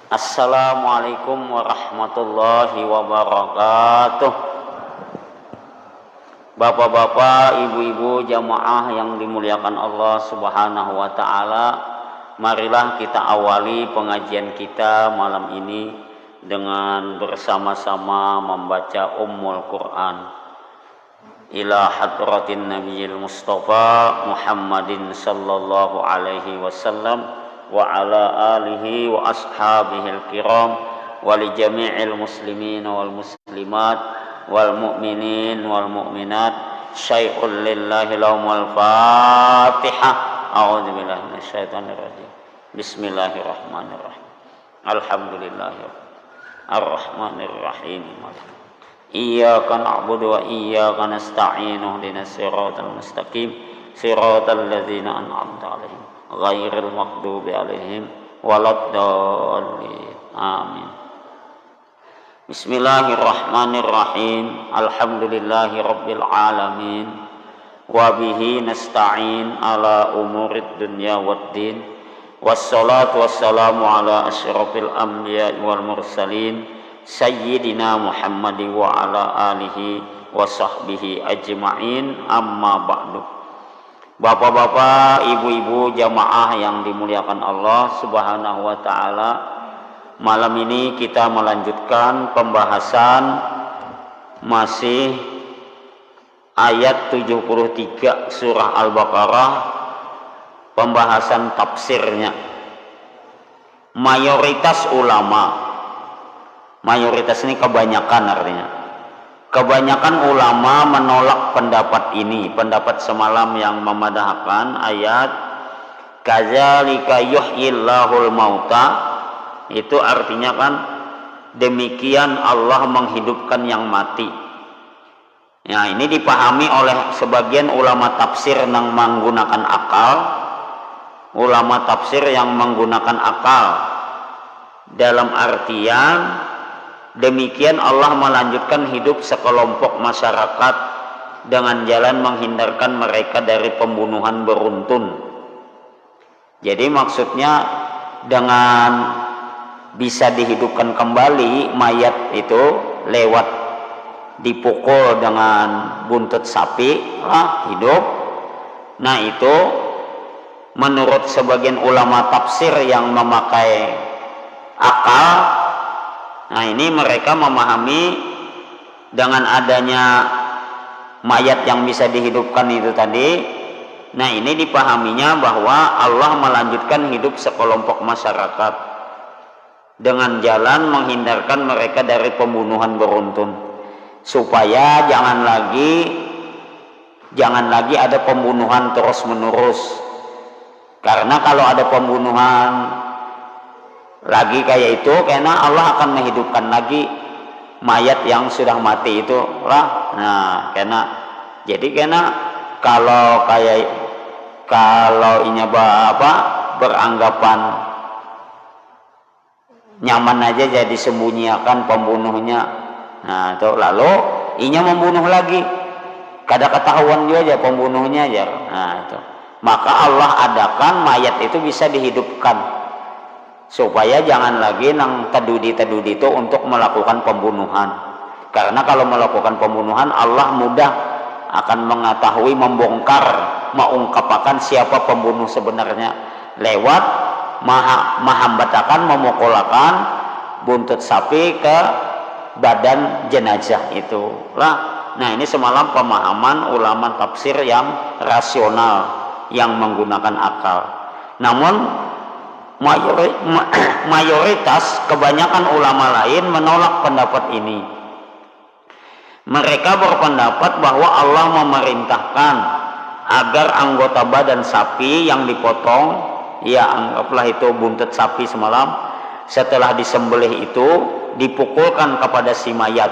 Assalamualaikum warahmatullahi wabarakatuh. Bapak-bapak, ibu-ibu jamaah yang dimuliakan Allah Subhanahu wa taala, marilah kita awali pengajian kita malam ini dengan bersama-sama membaca Ummul Quran ila hadratin Nabiyil Mustafa Muhammadin sallallahu alaihi wasallam wa ala alihi wa ashabihil kiram wa li jami'il muslimin wal muslimat wal mu'minin wal mu'minat syai'un lillahi lahumul fatihah. A'udzu billahi minasyaitonir rajim. Bismillahirrahmanirrahim. Alhamdulillahi arrahmanir rahim. Iyyaka na'budu wa iyyaka nasta'in ihdinas siratal mustaqim siratal ladzina an'amta 'alaihim ghairil maghdubi 'alaihim waladdallin. Amin. Bismillahirrahmanirrahim. Alhamdulillahi rabbil alamin wa bihi nasta'in ala umurid dunya waddin wassalatu wassalamu ala asyrafil anbiya'i wal mursalin Sayyidina Muhammad wa ala alihi wa sahbihi ajma'in, amma ba'du. Bapak-bapak, ibu-ibu jamaah yang dimuliakan Allah Subhanahu wa ta'ala, malam ini kita melanjutkan pembahasan masih ayat 73 surah Al-Baqarah, pembahasan tafsirnya. Mayoritas ini kebanyakan artinya. Kebanyakan ulama menolak pendapat ini, pendapat semalam yang memadahkan ayat kadzalika yuhyillahul mauta. Itu artinya kan demikian Allah menghidupkan yang mati. Ya, ini dipahami oleh sebagian ulama tafsir yang menggunakan akal. Ulama tafsir yang menggunakan akal dalam artian demikian Allah melanjutkan hidup sekelompok masyarakat dengan jalan menghindarkan mereka dari pembunuhan beruntun. Jadi maksudnya dengan bisa dihidupkan kembali mayat itu lewat dipukul dengan buntut sapi hidup. Nah, itu menurut sebagian ulama tafsir yang memakai akal. Nah, ini mereka memahami dengan adanya mayat yang bisa dihidupkan itu tadi. Nah, ini dipahaminya bahwa Allah melanjutkan hidup sekelompok masyarakat dengan jalan menghindarkan mereka dari pembunuhan beruntun, supaya jangan lagi ada pembunuhan terus menerus. Karena kalau ada pembunuhan lagi kayak itu, karena Allah akan menghidupkan lagi mayat yang sudah mati itu lah. Nah, kalau ini beranggapan nyaman aja jadi sembunyikan pembunuhnya. Nah, itu lalu inya membunuh lagi, kada ketahuan juga aja pembunuhnya aja. Nah, itu maka Allah adakan mayat itu bisa dihidupkan supaya jangan lagi nang tedudi itu untuk melakukan pembunuhan. Karena kalau melakukan pembunuhan Allah mudah akan mengetahui, membongkar, mengungkapkan siapa pembunuh sebenarnya lewat mahambatakan, memukulakan buntut sapi ke badan jenazah itu lah. Nah, ini semalam pemahaman ulama tafsir yang rasional yang menggunakan akal. Namun mayoritas kebanyakan ulama lain menolak pendapat ini. Mereka berpendapat bahwa Allah memerintahkan agar anggota badan sapi yang dipotong, ya anggaplah itu buntut sapi semalam, setelah disembelih itu dipukulkan kepada si mayat.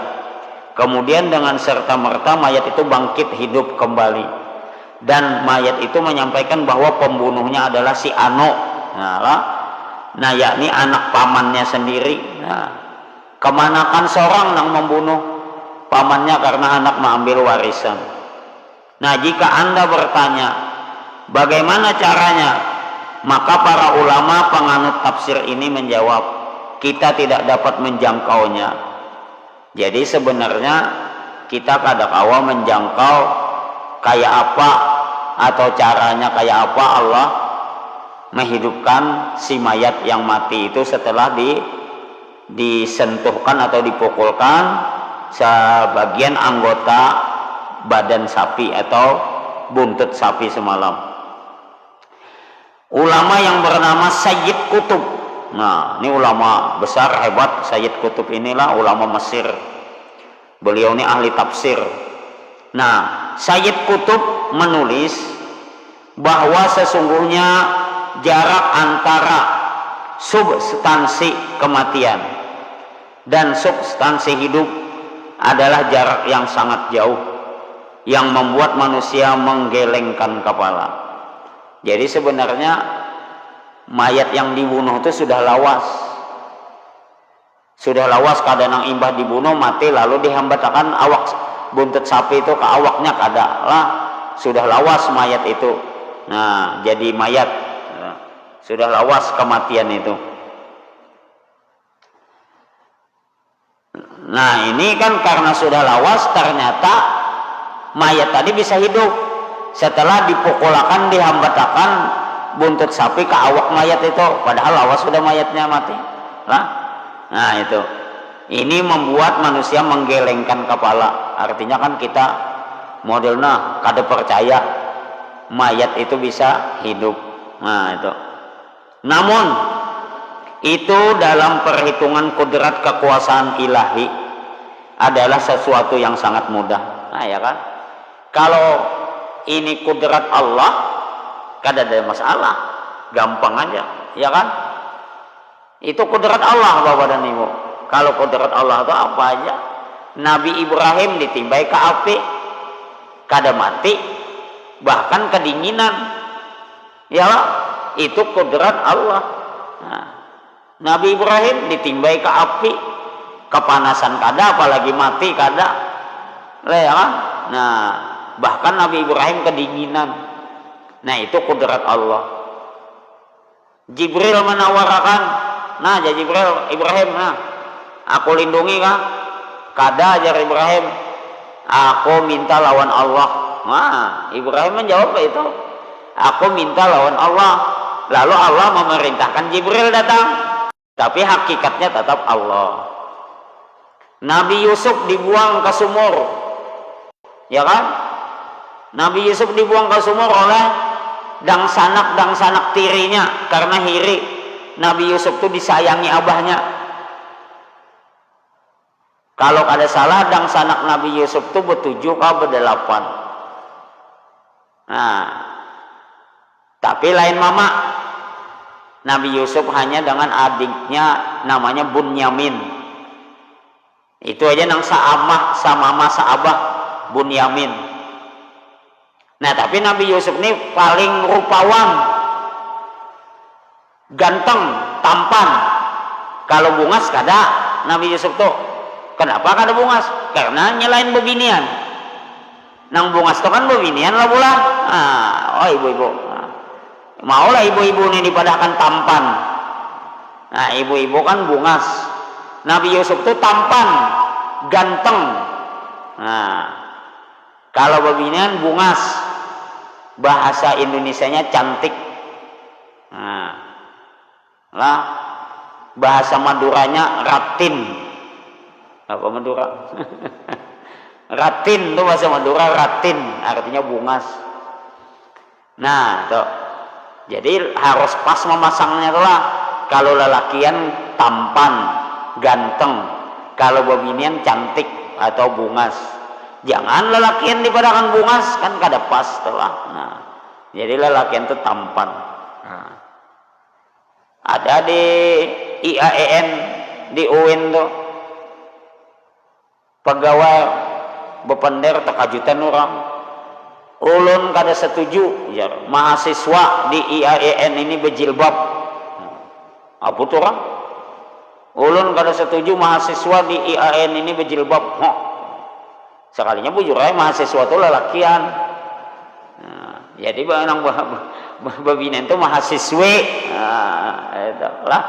Kemudian dengan serta-merta mayat itu bangkit hidup kembali. Dan mayat itu menyampaikan bahwa pembunuhnya adalah si Ano. Nah, yakni anak pamannya sendiri. Nah, kemanakan seorang yang membunuh pamannya karena anak mengambil warisan. Nah, jika Anda bertanya bagaimana caranya, maka para ulama penganut tafsir ini menjawab, kita tidak dapat menjangkaunya. Jadi sebenarnya kita kadang-kala menjangkau kayak apa atau caranya kayak apa Allah menghidupkan si mayat yang mati itu setelah disentuhkan atau dipukulkan sebagian anggota badan sapi atau buntut sapi semalam. Ulama yang bernama Sayyid Qutb, nah ini ulama besar hebat. Sayyid Qutb inilah ulama Mesir, beliau ini ahli tafsir. Nah, Sayyid Qutb menulis bahwa sesungguhnya jarak antara substansi kematian dan substansi hidup adalah jarak yang sangat jauh, yang membuat manusia menggelengkan kepala. Jadi sebenarnya mayat yang dibunuh itu sudah lawas kadang imbah dibunuh mati lalu dihambatakan awak buntut sapi itu ke awaknya kadalah sudah lawas mayat itu. Nah, jadi mayat sudah lawas kematian itu. Nah, ini kan karena sudah lawas ternyata mayat tadi bisa hidup setelah dipukulakan, dihambatakan buntut sapi ke awak mayat itu, padahal lawas sudah mayatnya mati. Nah itu, ini membuat manusia menggelengkan kepala. Artinya kan kita modelnya kada percaya mayat itu bisa hidup. Nah itu. Namun itu dalam perhitungan kudrat kekuasaan ilahi adalah sesuatu yang sangat mudah. Nah ya kan, kalau ini kudrat Allah, kada ada masalah, gampang aja, ya kan? Itu kudrat Allah Bapak dan Ibu. Kalau kudrat Allah itu apa aja? Nabi Ibrahim ditimbai ke api, kada mati, bahkan kedinginan, ya lah, itu kudrat Allah. Nah, Nabi Ibrahim ditimbai ke api, kepanasan kada, apalagi mati kada, ya kan? Nah, bahkan Nabi Ibrahim kedinginan. Nah itu kudrat Allah. Jibril menawarkan, nah jadi Ibrahim, nah aku lindungi kah? Kada ajar Ibrahim, aku minta lawan Allah. Nah Ibrahim menjawab itu, aku minta lawan Allah. Lalu Allah memerintahkan Jibril datang, tapi hakikatnya tetap Allah. Nabi Yusuf dibuang ke sumur, ya kan? Nabi Yusuf dibuang ke sumur oleh dangsanak tirinya karena hiri. Nabi Yusuf itu disayangi abahnya. Kalau ada salah, dangsanak Nabi Yusuf itu bertujuh atau berdelapan. Nah, tapi lain mama. Nabi Yusuf hanya dengan adiknya namanya Bunyamin. Itu aja nang saamah, samama, saabah, Bunyamin. Nah tapi Nabi Yusuf ini paling rupawan, ganteng, tampan. Kalau bungas kada Nabi Yusuf tuh. Kenapa kada bungas? Karena nyelain bebinian. Nang bungas tuh kan bebinian lah bulan. Oh ibu-ibu, maulah ibu-ibu ini dipadahkan tampan. Nah ibu-ibu kan bungas. Nabi Yusuf tuh tampan, ganteng. Nah kalau bebinian bungas. Bahasa Indonesianya cantik. Nah, lah bahasa Maduranya ratin. Apa Madura? Ratin tuh bahasa Madura, ratin artinya bungas. Nah, tuh. Jadi harus pas memasangnya tuh lah. Kalau lelakian tampan, ganteng. Kalau bebinian cantik atau bungas. Jangan lelakian dipadakan bungas, kan kada pas telah. Nah, jadi lelakian itu tampan. Nah, ada di IAEN di UIN tuh pegawai bepender tekajutan orang. Ulun kada setuju ya, mahasiswa di IAEN ini berjilbab. Apa tuh orang? Ulun kada setuju mahasiswa di IAEN ini berjilbab. Sekalinya bujur aja mahasiswa itu lelakian. Nah, jadi barang babinen itu mahasiswi. Nah, itu lah.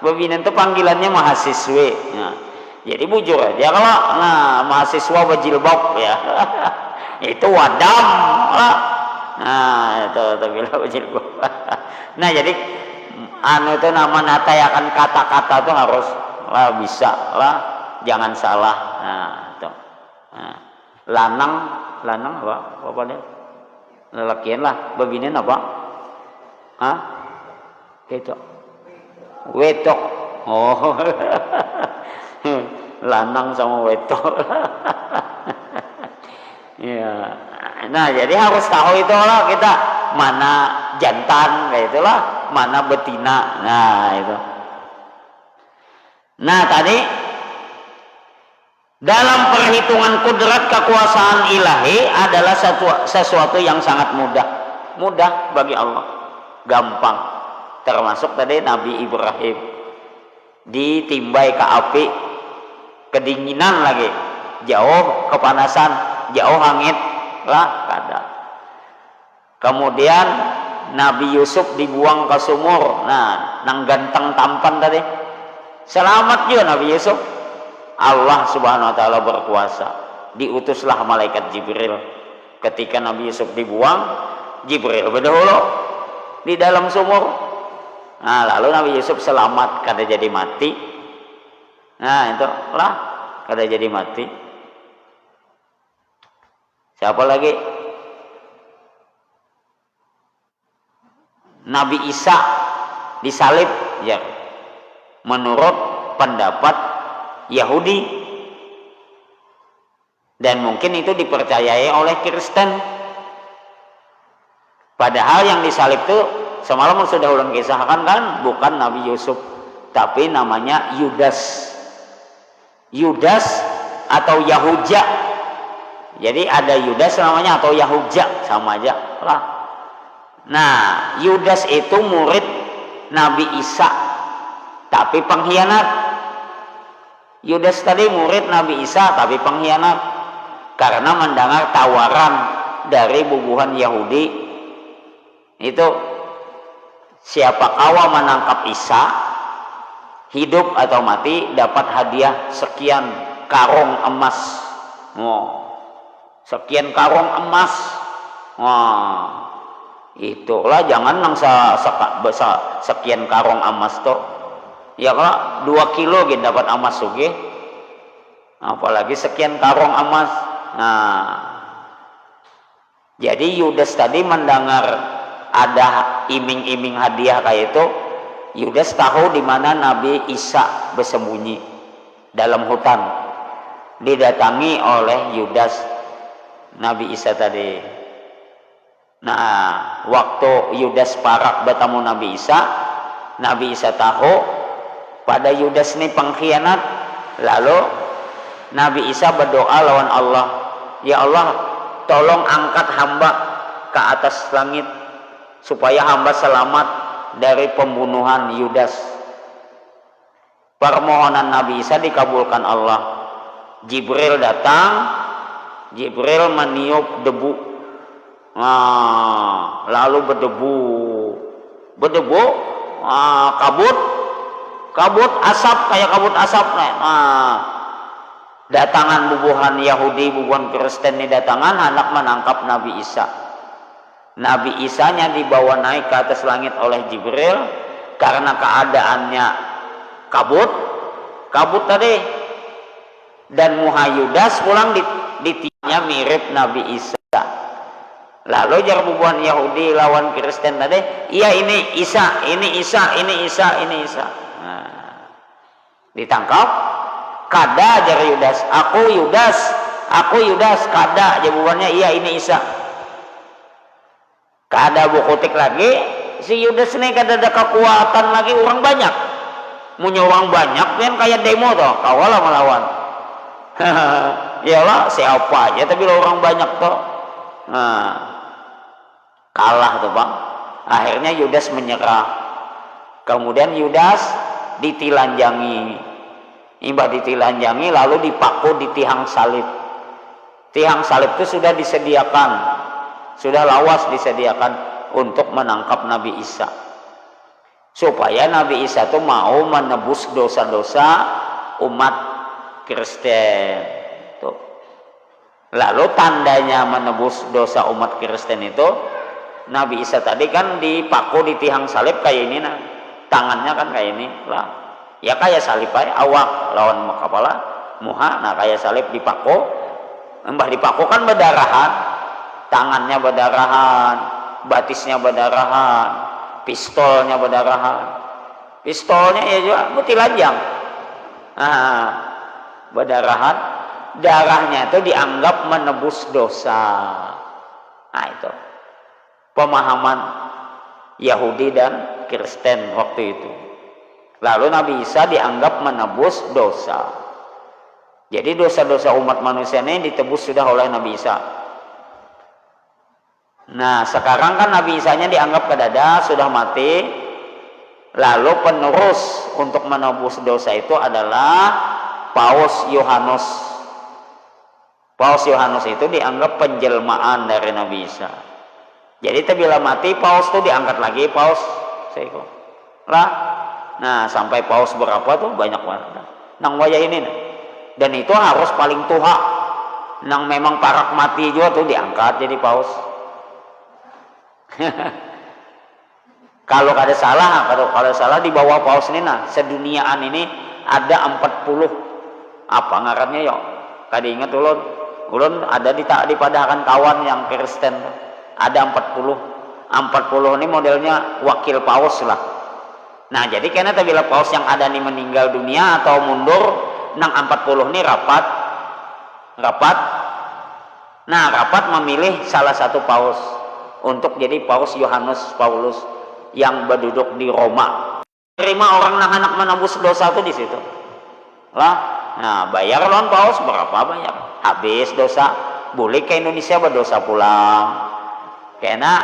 Babinen itu panggilannya mahasiswi. Nah, jadi bujur aja kalau mahasiswa berjilbab ya. Itu wadam. Nah, itu bilang berjilbab. Nah, jadi itu nama natayakan kata-kata itu harus bisa lah, jangan salah. Nah, itu. Nah, lanang apa dia? Lelakian lah, babinen apa? Hah? Gitu. Wetok. Oh. Lanang sama wetok. Ya. Nah, jadi harus tahu itulah kita mana jantan kayak itulah, mana betina. Nah, itu. Nah, tadi dalam perhitungan kudrat kekuasaan ilahi adalah sesuatu yang sangat mudah bagi Allah, gampang. Termasuk tadi Nabi Ibrahim ditimbai ke api, kedinginan lagi, jauh kepanasan, jauh hangit lah kada. Kemudian Nabi Yusuf dibuang ke sumur. Nah, nang ganteng tampan tadi selamat juga Nabi Yusuf. Allah Subhanahu wa taala berkuasa. Diutuslah malaikat Jibril. Ketika Nabi Yusuf dibuang, Jibril berdahulu di dalam sumur. Nah, lalu Nabi Yusuf selamat, kada jadi mati. Nah, itu lah kada jadi mati. Siapa lagi? Nabi Isa disalib ya. Menurut pendapat Yahudi, dan mungkin itu dipercayai oleh Kristen. Padahal yang disalib itu semalam sudah ulang kisahkan kan, bukan Nabi Yusuf, tapi namanya Yudas. Yudas atau Yahuja. Jadi ada Yudas namanya atau Yahuja, sama aja lah. Nah, Yudas itu murid Nabi Isa, tapi pengkhianat. Yudas tadi murid Nabi Isa tapi pengkhianat karena mendengar tawaran dari bubuhan Yahudi itu, siapa kawa menangkap Isa hidup atau mati dapat hadiah sekian karung emas. Sekian karung emas. Itulah jangan nang sekian karung emas tuh. Ya kalau 2 kilo gitu dapat emas suge, apalagi sekian karung emas. Nah, jadi Yudas tadi mendengar ada iming-iming hadiah kayak itu. Yudas tahu di mana Nabi Isa bersembunyi dalam hutan. Didatangi oleh Yudas Nabi Isa tadi. Nah, waktu Yudas parak bertemu Nabi Isa tahu pada Yudas ini pengkhianat. Lalu Nabi Isa berdoa lawan Allah, ya Allah, tolong angkat hamba ke atas langit supaya hamba selamat dari pembunuhan Yudas. Permohonan Nabi Isa dikabulkan Allah. Jibril datang, Jibril meniup debu. Lalu berdebu, kabut asap, kayak kabut asap. Datangan bubuhan Yahudi, bubuhan Kristen ini datangan hendak menangkap Nabi Isa. Nabi Isanya dibawa naik ke atas langit oleh Jibril karena keadaannya kabut tadi, dan muha Yudas pulang ditinya mirip Nabi Isa. Lalu jar bubuhan Yahudi lawan Kristen tadi, iya ini Isa, ini Isa, ini Isa, ini Isa. Ditangkap, kada jar Yudas, aku Yudas, kada jawabannya, iya ini Isa. Kada bukutik lagi, si Yudas ini kada ada kekuatan lagi, orang banyak. Punya orang banyak kan kayak demo toh, kawalah melawan. Iyalah siapa aja tapi orang banyak toh. Kalah tuh Bang. Akhirnya Yudas menyerah. Kemudian Yudas ditilanjangi. Imbah ditilanjangi lalu dipaku di tiang salib. Tiang salib itu sudah disediakan, sudah lawas disediakan untuk menangkap Nabi Isa. supaya Nabi Isa tuh mau menebus dosa-dosa umat Kristen. Tuh. Lalu tandanya menebus dosa umat Kristen itu, Nabi Isa tadi kan dipaku di tiang salib kayak ini, nah tangannya kan kayak ini lah, ya kayak salib aja, awak lawan kepala muha, nah kayak salib dipaku, mbah dipaku kan berdarahan, tangannya berdarahan, batisnya berdarahan, pistolnya berdarahan, pistolnya ya juga mutilanjang, nah berdarahan, darahnya itu dianggap menebus dosa. Nah itu pemahaman Yahudi dan Kristen waktu itu. Lalu Nabi Isa dianggap menebus dosa. Jadi dosa-dosa umat manusia ini ditebus sudah oleh Nabi Isa. Nah sekarang kan Nabi Isanya dianggap kedada, sudah mati. Lalu penerus untuk menebus dosa itu adalah Paus Yohanes. Paus Yohanes itu dianggap penjelmaan dari Nabi Isa. Jadi bila mati paus tuh diangkat lagi paus seko lah. Nah sampai paus berapa tuh banyak banget. Nang waya ini, dan itu harus paling tua. Nang memang parak mati juga tuh diangkat jadi paus. Kalau ada salah, kalau salah di bawah paus ini, nah seduniaan ini ada 40 apa ngarannya yo. Kada ingat ulun ada di padakan kawan yang Kristen. Ada 40 ini modelnya wakil paus lah. Nah jadi karena bila paus yang ada nih meninggal dunia atau mundur, nang 40 ini rapat. Nah rapat memilih salah satu paus untuk jadi Paus Yohanes Paulus yang berduduk di Roma. Terima orang anak menebus dosa tuh di situ lah. Nah bayar lawan paus berapa bayar, habis dosa boleh ke Indonesia berdosa pulang. Karena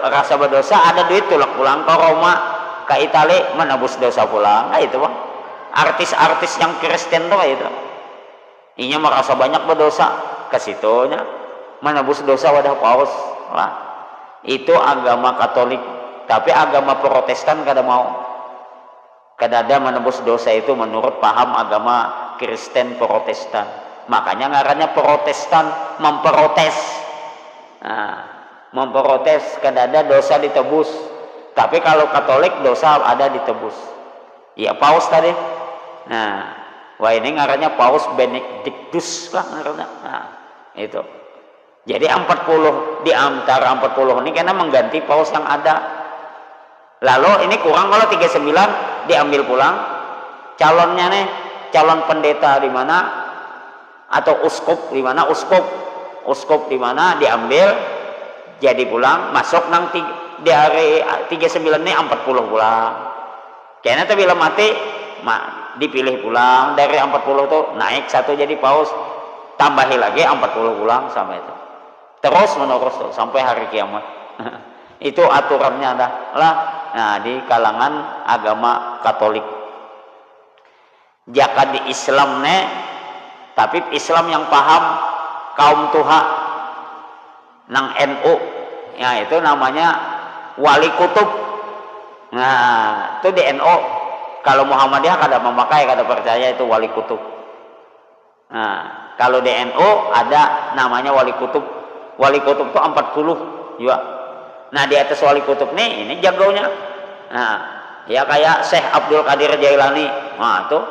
rasa berdosa ada duit tulak pulang ke Roma, ke Italia menebus dosa pulang. Nah itu bang, artis-artis yang Kristen tuh kayak itu. Inya merasa banyak berdosa, ke situnya menebus dosa wadah paus. Lah itu agama Katolik, tapi agama Protestan kada mau. Kada ada menebus dosa itu menurut paham agama Kristen Protestan. Makanya ngarannya Protestan, memprotes. Nah, memprotes kada ada dosa ditebus, tapi kalau Katolik dosa ada ditebus. Ya paus tadi. Nah, wah ini ngarannya Paus Benedictus lah ngarannya. Nah, itu. Jadi 40 di antara 40 ini karena mengganti paus yang ada. Lalu ini kurang kalau 39 diambil pulang. Calonnya nih, calon pendeta di mana atau uskup di mana, uskup di mana diambil jadi pulang, masuk nang di hari 39 ini 40 pulang. Karena bila mati dipilih pulang dari 40 tuh naik satu jadi paus, tambahi lagi 40 pulang sampai itu. Terus menerus tuh sampai hari kiamat. Itu aturannya dah lah. Nah di kalangan agama Katolik. Jaka di Islam tapi Islam yang paham kaum tuha nang NU, ya itu namanya wali kutub. Nah itu di NU. Kalau Muhammadiyah kada memakai, kada percaya itu wali kutub. Nah kalau di NU ada namanya wali kutub. Wali kutub itu 40 juga. Nah di atas wali kutub nih ini jagonya. Nah ya kayak Syekh Abdul Qadir Jailani. Nah tuh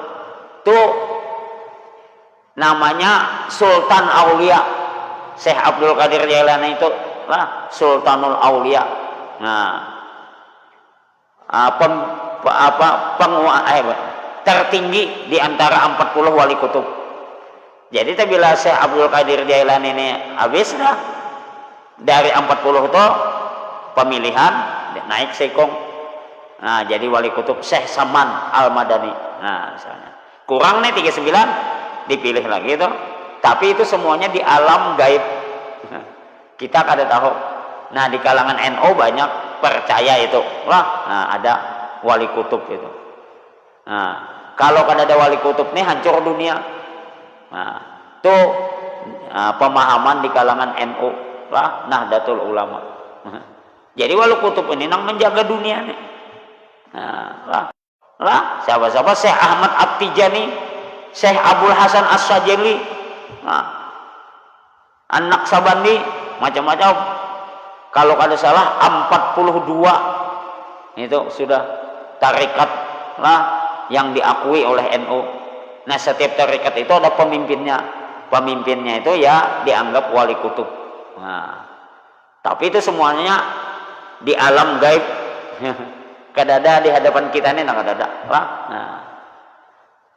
namanya Sultan Aulia. Syekh Abdul Qadir Jailani itu lah Sultanul Aulia. Nah tertinggi di antara 40 wali kutub. Jadi bila Syekh Abdul Qadir Jailani ini habis dah dari 40 itu pemilihan naik sekong. Nah jadi wali kutub Syekh Saman Al-Madani. Nah misalnya kurang nih 39 dipilih lagi tuh. Tapi itu semuanya di alam gaib. Kita kada tahu. Nah di kalangan NU banyak percaya itu. Wah, nah, ada wali kutub itu. Nah, kalau kada ada wali kutub nih hancur dunia. Nah, itu pemahaman di kalangan NU. Lah, Nahdlatul Ulama. Jadi wali kutub ini nang menjaga dunia nih. Siapa Syekh Ahmad At-Tijani, Syekh Abdul Hasan As-Sajili, Anak Sabandi, macam-macam. Kalau kada salah 42 itu sudah tarikat yang diakui oleh NU. Nah, setiap tarikat itu ada pemimpinnya. Pemimpinnya itu ya dianggap wali kutub. Tapi itu semuanya di alam gaib. Kadada di hadapan kita ini kadada.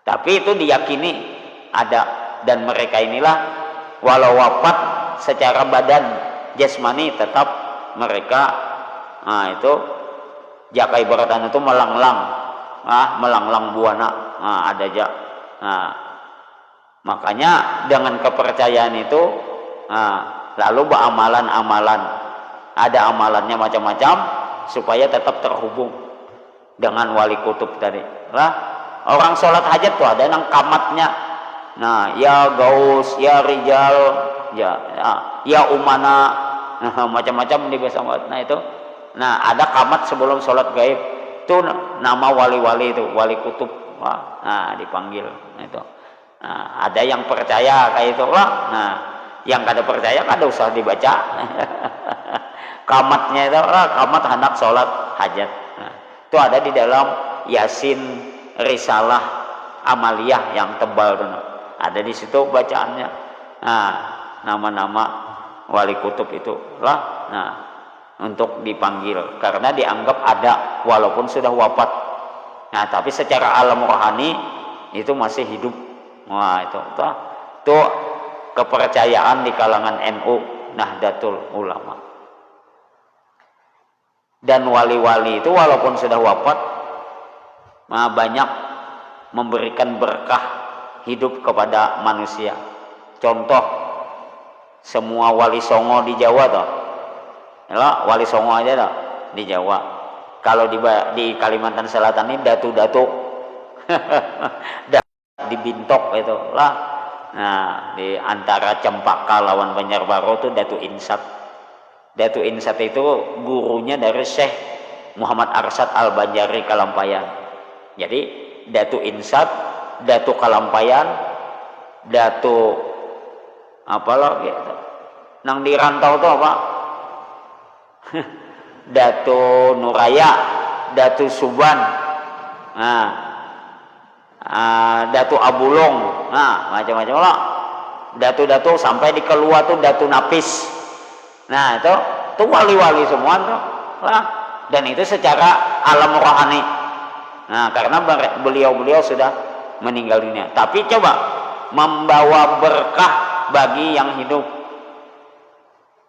Tapi itu diyakini ada, dan mereka inilah walau wafat secara badan jasmani tetap mereka itu jaka ibaratan itu melanglang buana ada aja. Makanya dengan kepercayaan itu lalu beramalan-amalan, ada amalannya macam-macam supaya tetap terhubung dengan wali kutub tadi. Orang sholat hajat tuh ada yang kamatnya. Ya Gaus, ya Rijal, ya Umana, macam-macam di bahasa Arab. Itu. Ada kamat sebelum sholat gaib. Itu nama wali-wali itu, wali kutub. Dipanggil. Itu. Ada yang percaya kayak itu yang kada percaya kada usah dibaca. Kamatnya itu kamat hendak sholat hajat. Itu ada di dalam Yasin Risalah Amaliyah yang tebal itu. Ada di situ bacaannya. Nama-nama wali kutub itu untuk dipanggil karena dianggap ada walaupun sudah wafat. Tapi secara alam rohani itu masih hidup. Itu kepercayaan di kalangan NU, Nahdlatul Ulama. Dan wali-wali itu walaupun sudah wafat banyak memberikan berkah hidup kepada manusia. Contoh, semua wali songo di Jawa toh. Wali songo aja toh di Jawa. Kalau di Kalimantan Selatan ini datu-datu di Bintok itu di antara Cempaka lawan Banjarbaru itu Datu Insat. Datu Insat itu gurunya dari Syekh Muhammad Arsyad Al-Banjari Kalampayan. Jadi Datu Insat, Datu Kalampayan, Datu apa lagi? Nang di rantau itu apa? Datu Nuraya, Datu Suban, Datu Abulong, macam-macam lah. Datu-datu sampai di keluar tuh Datu Napis. Itu wali-wali semua tuh. Dan itu secara alam rohani. Karena beliau-beliau sudah meninggal dunia. Tapi coba membawa berkah bagi yang hidup.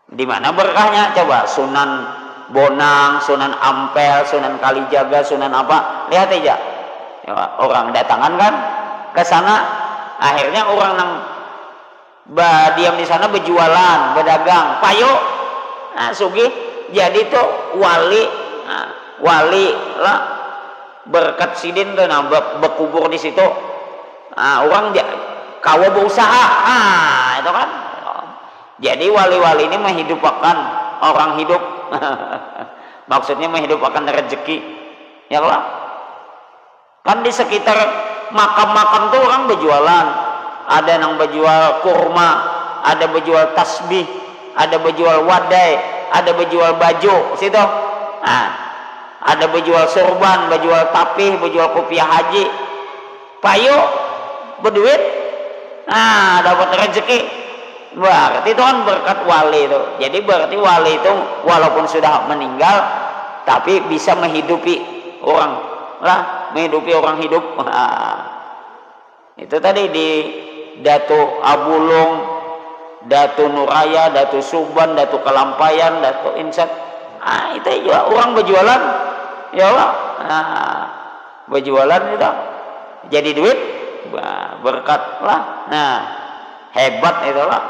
Di mana berkahnya? Coba Sunan Bonang, Sunan Ampel, Sunan Kalijaga, Sunan apa? Lihat aja. Orang datangan kan ke sana, akhirnya orang nang diam di sana berjualan, berdagang, payo, sugih, jadi tuh wali lah berkat sidin tuh berkubur di situ. Orang kawa berusaha, itu kan. Jadi wali-wali ini menghidupkan orang hidup, maksudnya menghidupkan rezeki, ya Allah. Kan di sekitar makam-makam tuh orang berjualan. Ada yang berjual kurma, ada berjual tasbih, ada berjual wadai, ada berjual baju, situ. Ada berjual sorban, berjual tapih, berjual kopiah haji. Payo berduit. Dapat rezeki. Berarti itu kan berkat wali itu. Jadi berarti wali itu walaupun sudah meninggal tapi bisa menghidupi orang. Menghidupi orang hidup. Itu tadi di Datu Abulung, Datu Nuraya, Datu Suban, Datu Kalampayan, Datu Insat. Itu juga orang berjualan, ya Allah. Berjualan itu jadi duit, berkat lah. Hebat itu lah.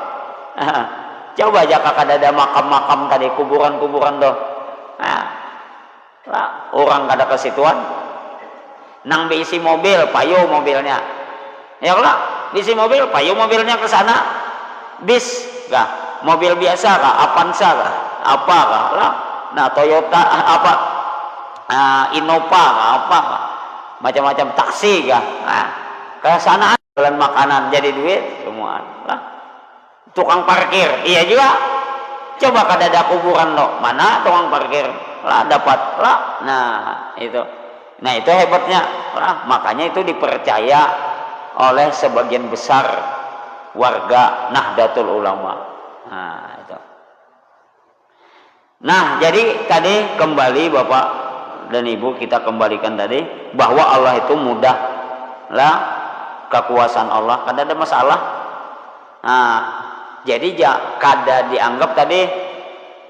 Coba aja kakak ada makam-makam tadi, kuburan-kuburan tuh. Orang kada kesituan. Nang diisi mobil, payo mobilnya. Ya Allah, diisi mobil, payo mobilnya ke sana. Bis, kah? Mobil biasa kah? Avanza kah? Apa kah? Lah. Toyota apa? Innova apa macam-macam taksi kah, ke sana jualan makanan jadi duit semua lah. Tukang parkir iya juga, coba kada ada kuburan lo mana tukang parkir lah dapat lah. Nah itu hebatnya lah, makanya itu dipercaya oleh sebagian besar warga Nahdlatul Ulama. Nah jadi tadi kembali Bapak dan Ibu, kita kembalikan tadi bahwa Allah itu mudah lah, kekuasaan Allah kada ada masalah. Jadi kada dianggap tadi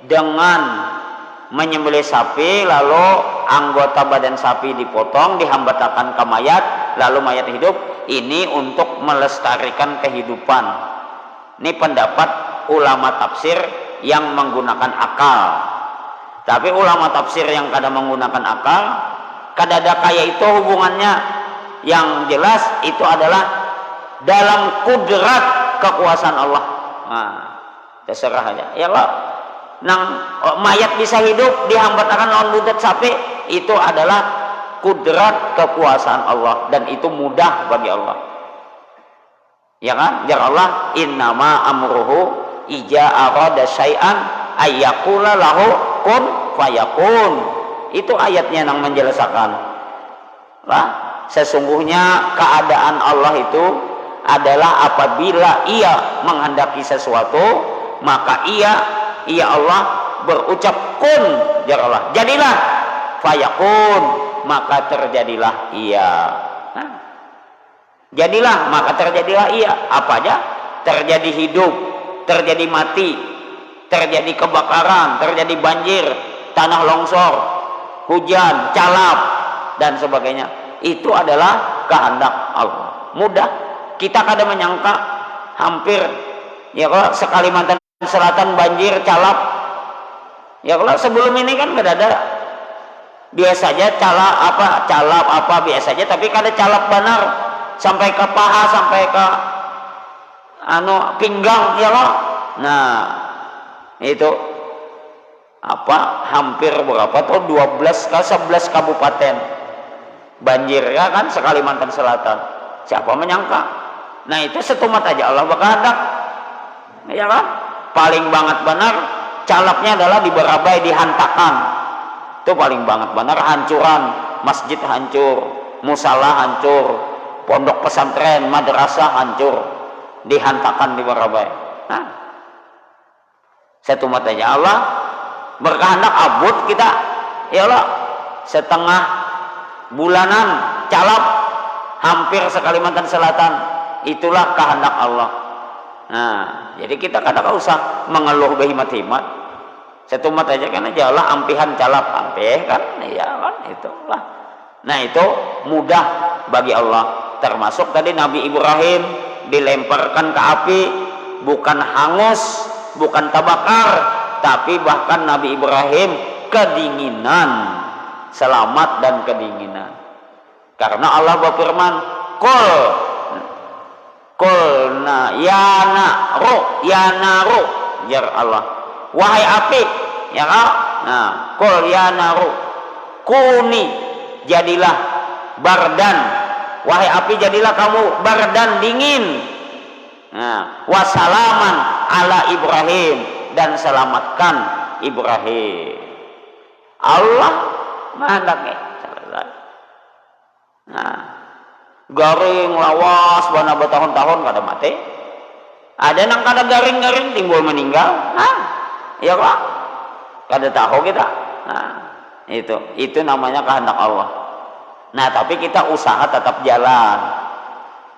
dengan menyembelih sapi lalu anggota badan sapi dipotong dihambatakan ke mayat lalu mayat hidup, ini untuk melestarikan kehidupan. Ini pendapat ulama tafsir yang menggunakan akal. Tapi ulama tafsir yang kada menggunakan akal, kada ada kayak itu hubungannya. Yang jelas itu adalah dalam kudrat kekuasaan Allah. Terserah aja. Ya Allah, mayat bisa hidup dihambatakan lawan budak sapi, itu adalah kudrat kekuasaan Allah dan itu mudah bagi Allah. Ya kan? Ya Allah, innama amruhu ija arada syai'an ayyakula lahu kun fayakun. Itu ayatnya yang menjelaskan lah, sesungguhnya keadaan Allah itu adalah apabila ia menghendaki sesuatu maka ia Allah berucap kun, ya Allah jadilah, fayakun maka terjadilah ia. Jadilah maka terjadilah ia. Apa aja? Terjadi hidup, terjadi mati, terjadi kebakaran, terjadi banjir, tanah longsor, hujan, calap dan sebagainya. Itu adalah kehendak Allah. Mudah. Kita kadang menyangka hampir ya kalau Sekalimantan Selatan banjir, calap. Ya kalau sebelum ini kan tidak ada. Biasanya calap apa biasanya, tapi kada calap benar sampai ke paha, sampai ke pinggang ya loh. Nah itu hampir berapa tuh 12 ke 11 kabupaten banjir ya kan, Sekalimantan Selatan. Siapa menyangka? Nah itu setumat aja Allah berkehendak ya kan. Paling banget benar calapnya adalah di Barabai, dihantakan. Itu paling banget benar, hancuran masjid hancur, musala hancur, pondok pesantren, madrasah hancur, dihantakan di Barabai. Setumat aja Allah berkehendak abut kita ya Allah, setengah bulanan calap hampir Sekalimantan Selatan. Itulah kehendak Allah. Jadi kita kadang usah mengeluh berhimat-himat, setumat aja kan aja Allah ampihan calap ampih kan ya kan, itulah. Nah itu mudah bagi Allah. Termasuk tadi Nabi Ibrahim dilemparkan ke api, bukan hangus, bukan terbakar, tapi bahkan Nabi Ibrahim kedinginan, selamat dan kedinginan. Karena Allah berfirman, Qulna ya naru jar Allah, wahai api ya kan. Qul ya naru kuni, jadilah bardan, wahai api jadilah kamu bardan, dingin. Wasalaman ala Ibrahim, dan selamatkan Ibrahim. Allah menghendaki. Garing lawas bana bertahun-tahun kada mati. Ada nang kada garing-garing timbul meninggal. Ya kok kada tahu kita. Itu namanya kehendak Allah. Nah tapi kita usaha tetap jalan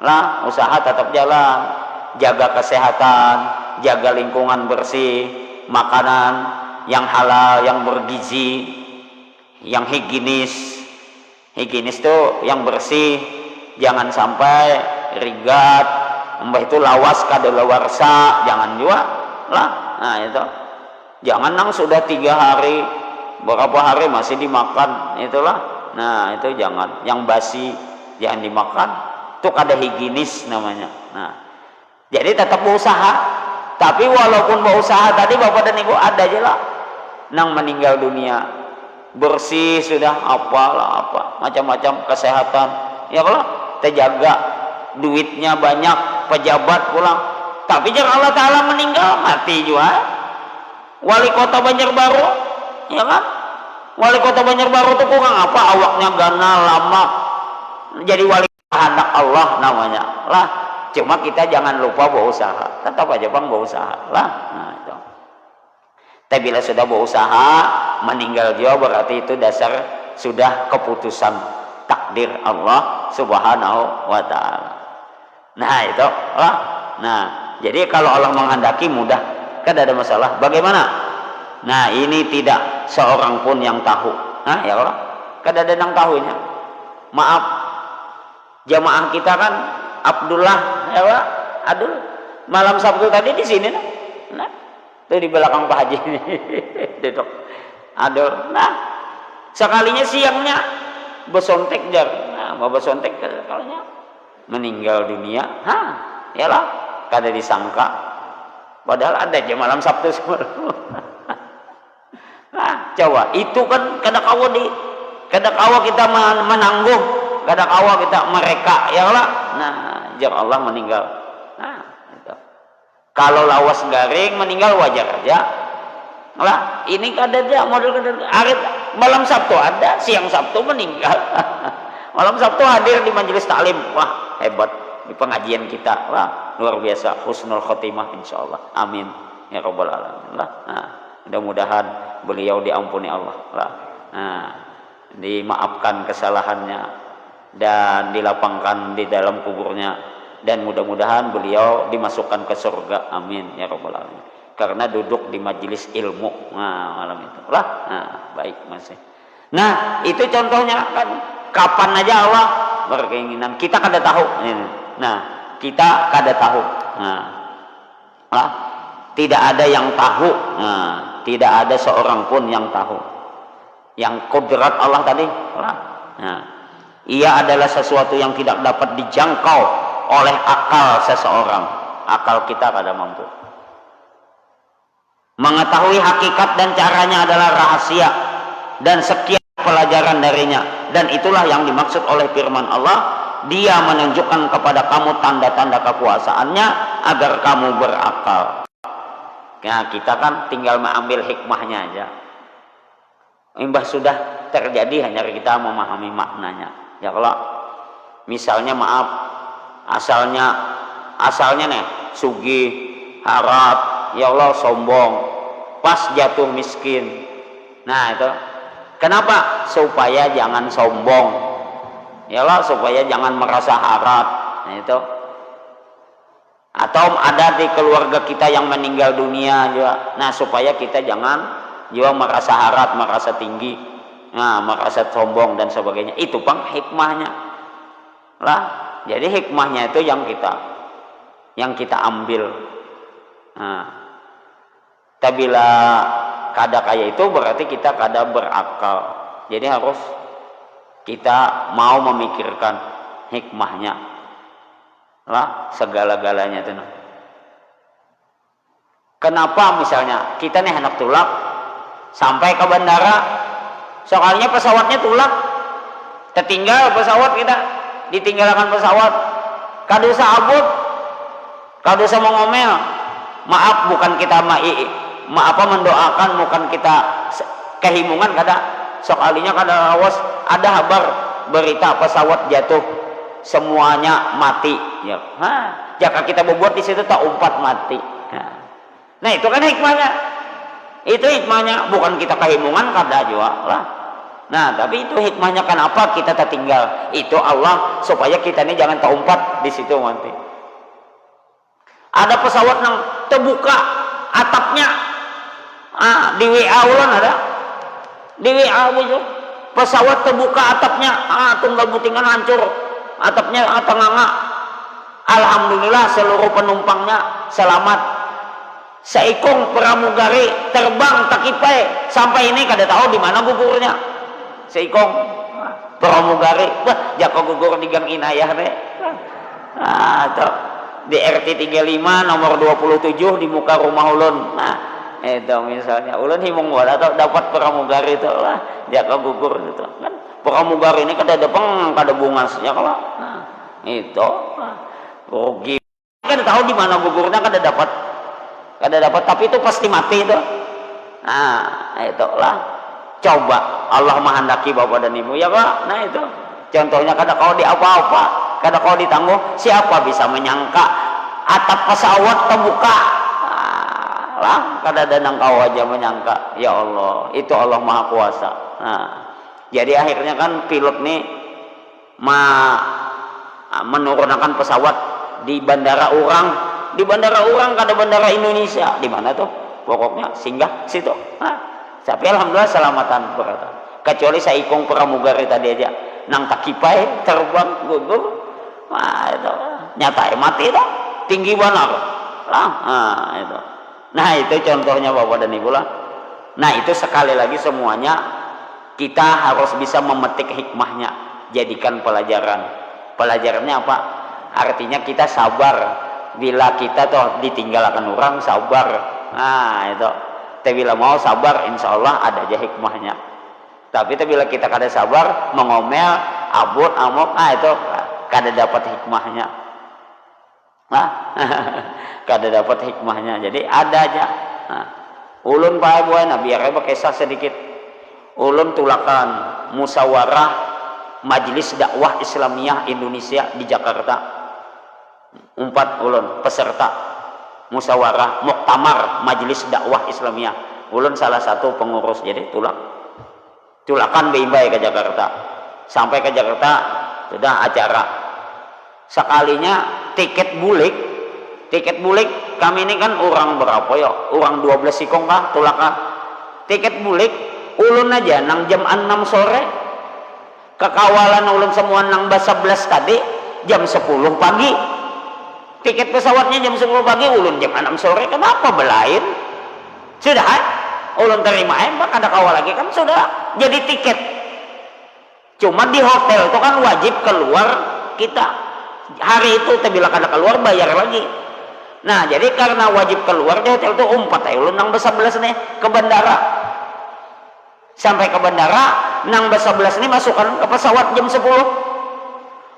lah, usaha tetap jalan, jaga kesehatan, jaga lingkungan bersih, makanan yang halal, yang bergizi, yang higienis tuh yang bersih. Jangan sampai rigat, itu lawas kadaluarsa, jangan juga lah. Nah itu jangan nang sudah 3 hari, berapa hari masih dimakan, itulah. Nah itu jangan, yang basi jangan dimakan, itu kada higienis namanya. Nah jadi tetap berusaha, tapi walaupun berusaha tadi Bapak dan Ibu ada aja lah nang meninggal dunia bersih sudah, apalah apa macam-macam kesehatan, ya Allah terjaga, duitnya banyak, pejabat pulang, tapi jangan Allah Ta'ala meninggal mati juga. Wali kota Banjarbaru, ya kan, wali kota Banjarbaru itu kurang apa, awaknya ganal lama, jadi wali anak Allah namanya lah. Cuma kita jangan lupa berusaha, tetap aja bang berusaha lah. Nah, itu. Tapi bila sudah berusaha meninggal juga berarti itu dasar sudah keputusan takdir Allah Subhanahu wa Ta'ala. Nah itu lah. Nah jadi kalau Allah menghendaki mudah, kan ada masalah. Bagaimana? Nah ini tidak seorang pun yang tahu. Nah ya Allah, kan ada yang tahunya. Maaf, jamaah kita kan Abdullah, ya Allah, Adul, malam Sabtu tadi di sini, nah, tuh di belakang Pak Haji ini, duduk, Adul, nah, sekalinya siangnya besontek jar, nah, mau besontek kalanya meninggal dunia, ya lah, kada disangka, padahal ada aja malam Sabtu semalam. Nah, coba itu kan kada kawa kita menangguh, kada kawa kita mereka, ya Allah. Nah, jar Allah meninggal. Nah, itu. Kalau lawas garing meninggal wajar aja. Lah, ini kada ada model malam Sabtu ada, siang Sabtu meninggal. Malam Sabtu hadir di majelis taklim. Wah, hebat di pengajian kita. Wah, luar biasa, husnul khotimah insyaallah. Amin ya rabbal alamin. Lah, nah, mudah-mudahan beliau diampuni Allah. Lah. Nah, dimaafkan kesalahannya dan dilapangkan di dalam kuburnya, dan mudah-mudahan beliau dimasukkan ke surga, amin ya rabbal alamin, karena duduk di majelis ilmu. Nah malam itu lah, nah baik masih. Nah itu contohnya kan, kapan aja Allah berkeinginan, kita kada tahu. Nah kita kada tahu. Nah lah, tidak ada yang tahu. Nah tidak ada seorang pun yang tahu. Yang kodrat Allah tadi lah. Nah ia adalah sesuatu yang tidak dapat dijangkau oleh akal seseorang. Akal kita kada mampu. Mengetahui hakikat dan caranya adalah rahasia, dan sekian pelajaran darinya. Dan itulah yang dimaksud oleh firman Allah, Dia menunjukkan kepada kamu tanda-tanda kekuasaannya agar kamu berakal. Nah kita kan tinggal mengambil hikmahnya aja. Imbah sudah terjadi, hanya kita memahami maknanya. Ya kalau misalnya maaf, asalnya nih sugih, harap, ya Allah sombong, pas jatuh miskin. Nah itu kenapa? Supaya jangan sombong, ya Allah, supaya jangan merasa harap. Nah itu. Atau ada di keluarga kita yang meninggal dunia juga. Nah supaya kita jangan juga merasa harap, merasa tinggi, nah merasa sombong dan sebagainya. Itu bang hikmahnya lah. Jadi hikmahnya itu yang kita ambil. Nah tabila kada kaya itu berarti kita kada berakal. Jadi harus kita mau memikirkan hikmahnya lah, segala-galanya itu. Kenapa misalnya kita nih anak tulak sampai ke bandara, soalnya pesawatnya tulak, tertinggal pesawat, kita ditinggalkan pesawat, kadosa abut, kadosa mengomel. Maaf, bukan kita mendoakan, bukan kita kehimungan kada. Soalnya kada awas ada kabar berita pesawat jatuh, semuanya mati. Ya, jika kita berbuat di situ tak umpat mati. Nah itu kan hikmahnya. Itu hikmahnya, bukan kita kehimungan kada juga lah. Nah tapi itu hikmahnya, kenapa kita tertinggal? Itu Allah supaya kita ini jangan terumpat di situ nanti. Ada pesawat yang terbuka atapnya, di WA ulan ada, di WA itu pesawat terbuka atapnya, tunggal butingan hancur, atapnya tengah-tengah. Alhamdulillah seluruh penumpangnya selamat. Seikung pramugari terbang takipai sampai ini kada tahu di mana gugurnya. Seikung pramugari, wah jaka gugur di Gang Inayah deh. Nah, di RT 35 nomor 27 di muka rumah ulun. Nah, itu misalnya ulun himung wala atau dapat pramugari itu lah jaka gugur gitu kan pramugari ini kada depeng kada bungasnya kalau nah, itu rugi kan tahu di mana gugurnya kada dapat tapi itu pasti mati itu nah itulah coba Allah menghendaki bapak dan ibu ya pak nah itu contohnya kada kau di apa-apa kada kau ditangguh siapa bisa menyangka atap pesawat terbuka lah kada ada nang kau aja menyangka ya Allah itu Allah maha kuasa nah jadi akhirnya kan pilot nih menurunkan pesawat di bandara orang kada bandara Indonesia di mana tuh pokoknya singgah situ nah tapi alhamdulillah selamatan berata kecuali saya ikung pramugari tadi aja nang takipai terbang gugur nah itu nyata mati itu tinggi benar lah nah itu contohnya bapak dan ibu lah nah itu sekali lagi semuanya kita harus bisa memetik hikmahnya jadikan pelajarannya apa artinya kita sabar bila kita tuh ditinggalkan orang sabar nah itu tapi bila mau sabar insya Allah ada aja hikmahnya tapi bila kita kada sabar mengomel abut amok nah itu kada dapat hikmahnya nah kada dapat hikmahnya jadi ada aja nah, ulun pak buana biar kisah sedikit ulun tulakan musyawarah Majelis Dakwah Islamiyah Indonesia di Jakarta 4 ulun peserta musyawarah muktamar Majelis Dakwah Islamiyah ulun salah satu pengurus jadi tulakan bimbai ke Jakarta sampai ke Jakarta sudah acara sekalinya tiket bulik kami ini kan orang berapa ya orang 12 sikong kah tulakan tiket bulik ulun aja nang jam 6 sore kekawalan ulun semua nang 11 tadi jam 10 pagi tiket pesawatnya jam 10 pagi ulun jam 6 sore kenapa belain sudah ulun terima pak ada kawal lagi kan sudah jadi tiket cuma di hotel itu kan wajib keluar kita hari itu bila kada keluar bayar lagi nah jadi karena wajib keluar di hotel itu ulun nang 11 nih ke bandara sampai ke bandara nang 11 nih masukkan ke pesawat jam 10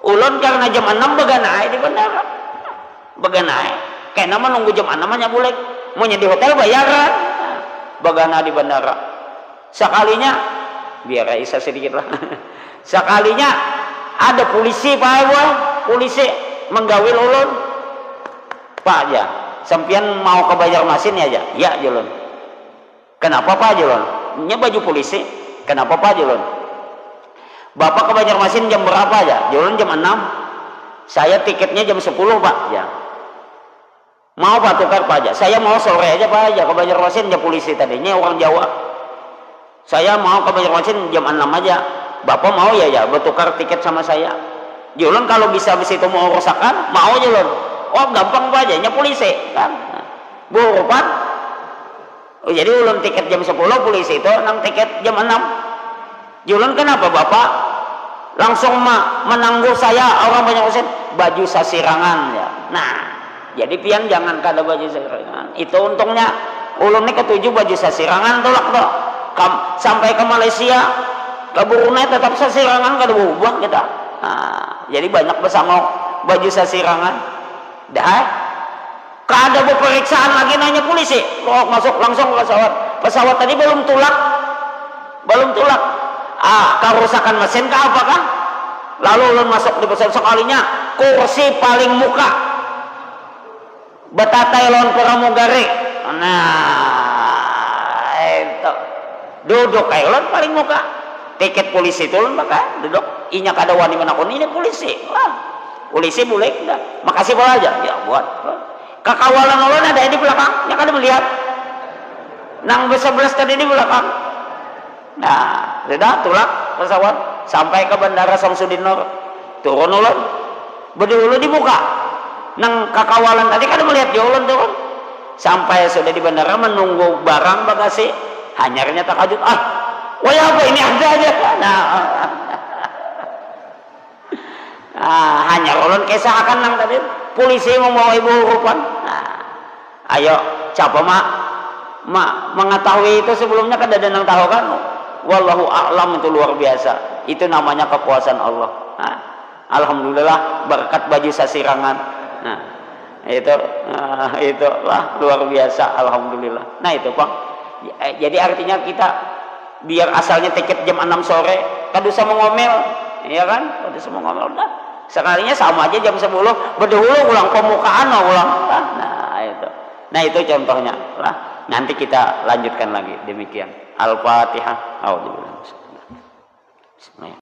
ulun karena jam 6 beganai di bandara kayak nama nunggu jam 6 nya boleh mau di hotel bayaran begana di bandara sekalinya biar isa sedikit lah sekalinya ada polisi polisi menggawil ulun pak aja sampian mau ke Banjarmasin ya aja ya Julun kenapa pak Julun nya baju polisi kenapa pak Julun bapak ke Banjarmasin jam berapa aja Julun jam 6 saya tiketnya jam 10 pak ya mau pak tukar pak aja saya mau sore aja pak aja ke Banjarmasin ya polisi tadinya orang Jawa saya mau ke Banjarmasin jam 6 aja bapak mau ya bertukar tiket sama saya Julun kalau bisa itu mau urusakan mau Julun oh gampang pak aja nya polisi kan buru pak oh, jadi ulun tiket jam 10 polisi itu nang tiket jam 6 Julun kenapa bapak langsung menangguh saya orang Banjarmasin baju sasirangan ya nah jadi pian jangan kada baju sasirangan itu untungnya ulun ini ketujuh baju sasirangan tolak tuh sampai ke Malaysia ke Brunei tetap sasirangan kada berubah kita nah, jadi banyak bersama baju sasirangan dah kada pemeriksaan lagi nanya polisi kok masuk langsung ke pesawat tadi belum tulak kerusakan mesin ke apa kan lalu ulun masuk di pesawat sekalinya kursi paling muka betatai lawan pramugari nah itu duduk kayak ulun paling muka tiket polisi itu ulun pakai duduk inya kada wani menakun ini polisi polisi boleh enggak makasih bola aja ya buat kekawalan ulun ada di belakang yang kada melihat nang 11 tadi di belakang nah sudah tulak pesawat sampai ke bandara Samsudin Nur turun ulun berdulu di muka nang kakawalan tadi kada melihat ya ulun turun sampai sudah di bandara menunggu barang bagasi hanyarnya takajud wah apa ini ada aja hanya ulun kisah akan nang tadi polisi membawa ibu rupan ayo siapa mak mengetahui itu sebelumnya kan ada yang tahu kan. Wallahu a'lam, itu luar biasa. Itu namanya kekuasaan Allah. Nah, alhamdulillah berkat baju sasirangan. Nah, itu lah luar biasa, alhamdulillah. Nah itu Pak. Jadi artinya kita biar asalnya tiket jam 6 sore, kan bisa mengomel, ya kan? Kan bisa mengomel udah. Sekalinya sama aja jam 10, berdahulu ulang pemukaan ulang. Nah itu contohnya lah. Nanti kita lanjutkan lagi demikian. Al-Fatihah. Bismillah.